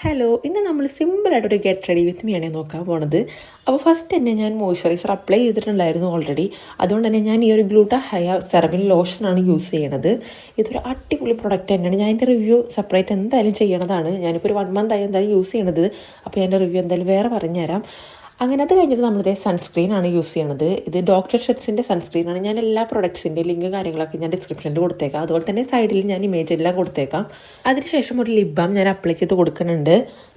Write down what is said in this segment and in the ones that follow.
Hello, ഇന്ന് നമ്മൾ സിമ്പിളായിട്ടൊരു get ready with me ആണ് നോക്കാൻ പോണത്. അപ്പോൾ ഫസ്റ്റ് തന്നെ ഞാൻ മോയ്സ്ചറൈസർ അപ്ലൈ ചെയ്തിട്ടുണ്ടായിരുന്നു ഓൾറെഡി. അതുകൊണ്ട് തന്നെ ഞാൻ ഈ ഒരു ഗ്ലൂട്ടാ ഹയ സെറമിൻ ലോഷനാണ് യൂസ് ചെയ്യണത്. ഇതൊരു അടിപൊളി പ്രൊഡക്റ്റ് തന്നെയാണ്. ഞാൻ എൻ്റെ റിവ്യൂ സെപ്പറേറ്റ് എന്തായാലും ചെയ്യണതാണ്. ഞാനിപ്പോൾ ഒരു 1 month ആയി എന്തായാലും യൂസ് ചെയ്യണത്. അപ്പോൾ എൻ്റെ റിവ്യൂ എന്തായാലും വേറെ പറഞ്ഞുതരാം. അങ്ങനെ അത് കഴിഞ്ഞിട്ട് നമ്മളിതേ സൺസ്ക്രീനാണ് യൂസ് ചെയ്യണത്. ഇത് ഡോക്ടർ ഷെറ്റ്സിൻ്റെ സൺസ്ക്രീനാണ്. ഞാൻ എല്ലാ പ്രൊഡക്ട്സിൻ്റെ ലിങ്ക് കാര്യങ്ങളൊക്കെ ഞാൻ ഡിസ്ക്രിപ്ഷനിൽ കൊടുത്തേക്കാം. അതുപോലെ തന്നെ സൈഡിൽ ഞാൻ ഇമേജ് എല്ലാം കൊടുത്തേക്കാം. അതിനുശേഷം ഒരു ലിപ് ബാം ഞാൻ അപ്ലൈ ചെയ്ത് കൊടുക്കുന്നുണ്ട്.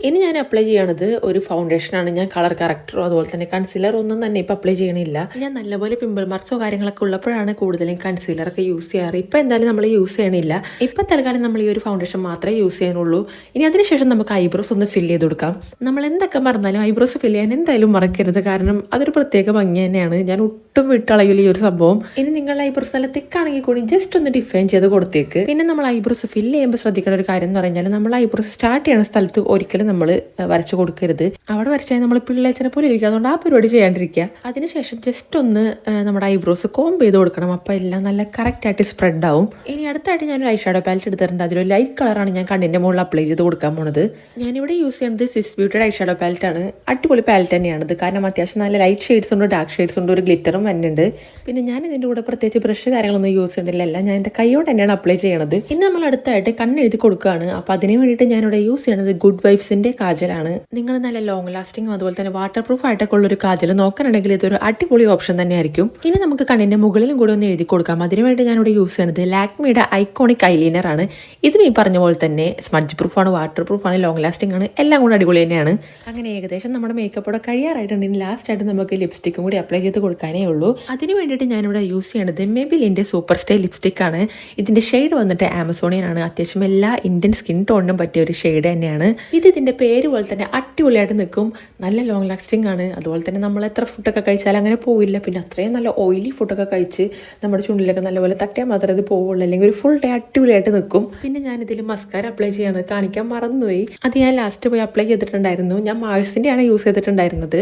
ഇനി ഞാൻ അപ്ലൈ ചെയ്യണത് ഒരു ഫൗണ്ടേഷനാണ്. ഞാൻ കളർ കറക്റ്ററോ അതുപോലെ തന്നെ കൺസീലർ ഒന്നും തന്നെ ഇപ്പോൾ അപ്ലൈ ചെയ്യണില്ല. ഞാൻ നല്ലപോലെ പിമ്പിൾ മാർക്സോ കാര്യങ്ങളൊക്കെ ഉള്ളപ്പോഴാണ് കൂടുതലും കൺസീലറൊക്കെ യൂസ് ചെയ്യാറ്. ഇപ്പോൾ എന്തായാലും നമ്മൾ യൂസ് ചെയ്യണില്ല. ഇപ്പം തൽക്കാലം നമ്മൾ ഈ ഒരു ഫൗണ്ടേഷൻ മാത്രമേ യൂസ് ചെയ്യാനുള്ളൂ. ഇനി അതിനുശേഷം നമുക്ക് ഐബ്രോസ് ഒന്ന് ഫില്ല് ചെയ്ത് കൊടുക്കാം. നമ്മൾ എന്തൊക്കെ മറന്നാലും ഐബ്രോസ് ഫില്ല് ചെയ്യാൻ എന്തായാലും മറക്കരുത്. കാരണം അതൊരു പ്രത്യേക ഭംഗി തന്നെയാണ്. ഞാൻ ഒട്ടും വിട്ടളയില്ല ഈ ഒരു സംഭവം. ഇനി നിങ്ങളുടെ ഐബ്രോസ് നല്ല തിക്കാണെങ്കിൽ കൂടി ജസ്റ്റ് ഒന്ന് ഡിഫൈൻ ചെയ്ത് കൊടുത്തേക്ക്. പിന്നെ നമ്മൾ ഐബ്രോസ് ഫില്ല് ചെയ്യുമ്പോൾ ശ്രദ്ധിക്കേണ്ട ഒരു കാര്യം എന്ന് പറഞ്ഞാൽ നമ്മൾ ഐബ്രോസ് സ്റ്റാർട്ട് ചെയ്യുന്ന സ്ഥലത്ത് ഒരിക്കലും നമ്മൾ വരച്ചു കൊടുക്കരുത്. അവിടെ വരച്ചാൽ നമ്മൾ പിള്ളേച്ചനെ പോലെ ഇരിക്കുക. അതുകൊണ്ട് ആ പരിപാടി ചെയ്യാണ്ടിരിക്കുക. അതിനുശേഷം ജസ്റ്റ് ഒന്ന് നമ്മുടെ ഐബ്രോസ് കോംബ് ചെയ്ത് കൊടുക്കണം. അപ്പോൾ എല്ലാം നല്ല കറക്റ്റായിട്ട് സ്പ്രെഡ് ആവും. ഇനി അടുത്തായിട്ട് ഞാനൊരു ഐ ഷാഡോ പാലറ്റ് എടുത്തിട്ടുണ്ട്. അതിലൊരു ലൈറ്റ് കളറാണ് ഞാൻ കണ്ണിൻ്റെ മുകളിൽ അപ്ലൈ ചെയ്ത് കൊടുക്കാൻ പോണത്. ഞാനിവിടെ യൂസ് ചെയ്യുന്നത് സ്വിസ് ബ്യൂട്ടിയുടെ ഐ ഷാഡോ പാലറ്റ് ആണ്. അടിപൊളി പാലറ്റ് തന്നെയാണിത്. കാരണം അത്യാവശ്യം നല്ല ലൈറ്റ് ഷെയ്ഡ്സ് ഉണ്ട്, ഡാർക്ക് ഷെയ്ഡ്സ് ഉണ്ട്, ഒരു ഗ്ലിറ്ററും വരുന്നുണ്ട്. പിന്നെ ഞാൻ ഇതിൻ്റെ കൂടെ പ്രത്യേകിച്ച് ബ്രഷ് കാര്യങ്ങളൊന്നും യൂസ് ചെയ്യുന്നില്ല. എല്ലാം ഞാൻ എൻ്റെ കൈയോട് തന്നെയാണ് അപ്ലൈ ചെയ്യണത്. ഇനി നമ്മൾ അടുത്തായിട്ട് കണ്ണെഴുതി കൊടുക്കുകയാണ്. അപ്പോൾ അതിന് വേണ്ടിയിട്ട് ഞാനിവിടെ യൂസ് ചെയ്യണത് ഗുഡ് വൈബ്സിൻ്റെ കാജലാണ്. നിങ്ങൾ നല്ല ലോങ് ലാസ്റ്റിങ്ങും അതുപോലെ തന്നെ വാട്ടർ പ്രൂഫ് ആയിട്ടൊക്കെ ഉള്ളൊരു കാജൽ നോക്കാനാണെങ്കിൽ ഇതൊരു അടിപൊളി ഓപ്ഷൻ തന്നെയായിരിക്കും. ഇനി നമുക്ക് കണ്ണിൻ്റെ മുകളിലും കൂടെ ഒന്ന് എഴുതി കൊടുക്കാം. അതിനുവേണ്ടി ഞാനിവിടെ യൂസ് ചെയ്യുന്നത് ലാക്മിയുടെ ഐക്കോണിക് ഐലൈനർ ആണ്. ഇതും ഈ പറഞ്ഞ പോലെ തന്നെ സ്മഡ്ജ് പ്രൂഫാണ്, വാട്ടർ പ്രൂഫാണ്, ലോങ് ലാസ്റ്റിംഗ് ആണ്, എല്ലാം കൂടെ അടിപൊളി തന്നെയാണ്. അങ്ങനെ ഏകദേശം നമ്മുടെ മേക്കപ്പോടെ കഴിയാറായിട്ടുണ്ടെങ്കിൽ ലാസ്റ്റ് ആയിട്ട് നമുക്ക് ലിപ്സ്റ്റിക്കും കൂടി അപ്ലൈ ചെയ്ത് കൊടുക്കാനേ ഉള്ളൂ. അതിന് വേണ്ടിയിട്ട് ഞാനിവിടെ യൂസ് ചെയ്യണത് മെബിലിൻ്റെ സൂപ്പർ സ്റ്റേ ലിപ്സ്റ്റിക് ആണ്. ഇതിൻ്റെ ഷെയ്ഡ് വന്നിട്ട് ആമസോണിയൻ ആണ്. അത്യാവശ്യം എല്ലാ ഇന്ത്യൻ സ്കിൻ ടോണിനും പറ്റിയ ഒരു ഷെയ്ഡ് തന്നെയാണ്. ഇതിൻ്റെ പേര് പോലെ തന്നെ അടിപൊളിയായിട്ട് നിൽക്കും. നല്ല ലോങ് ലാസ്റ്റിംഗ് ആണ്. അതുപോലെ തന്നെ നമ്മൾ എത്ര ഫുഡൊക്കെ കഴിച്ചാലും അങ്ങനെ പോവില്ല. പിന്നെ അത്രയും നല്ല ഓയിലി ഫുഡൊക്കെ കഴിച്ച് നമ്മുടെ ചുണ്ടിലൊക്കെ നല്ലപോലെ തട്ടിയാൽ മാത്രമേ ഇത് പോവുള്ളൂ. അല്ലെങ്കിൽ ഒരു ഫുൾ ഡേ അടിപൊളിയായിട്ട് നിൽക്കും. പിന്നെ ഞാനിതിൽ മസ്കാര അപ്ലൈ ചെയ്യാണ്. കാണിക്കാൻ മറന്നുപോയി. അത് ഞാൻ ലാസ്റ്റ് പോയി അപ്ലൈ ചെയ്തിട്ടുണ്ടായിരുന്നു. ഞാൻ മാഴ്സിൻ്റെ ആണ് യൂസ് ചെയ്തിട്ടുണ്ടായിരുന്നത്.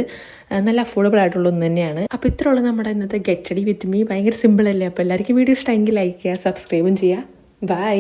നല്ല അഫോർഡബിൾ ആയിട്ടുള്ള ഒന്ന് തന്നെയാണ്. അപ്പോൾ ഇത്രയുള്ള നമ്മുടെ ഇന്നത്തെ ഗെറ്റ് റെഡി വിത്ത് മീ. ഭയങ്കര സിമ്പിൾ അല്ലേ? അപ്പോൾ എല്ലാവർക്കും വീഡിയോ ഇഷ്ടമെങ്കിൽ ലൈക്ക് ചെയ്യുക, സബ്സ്ക്രൈബും ചെയ്യുക. ബൈ.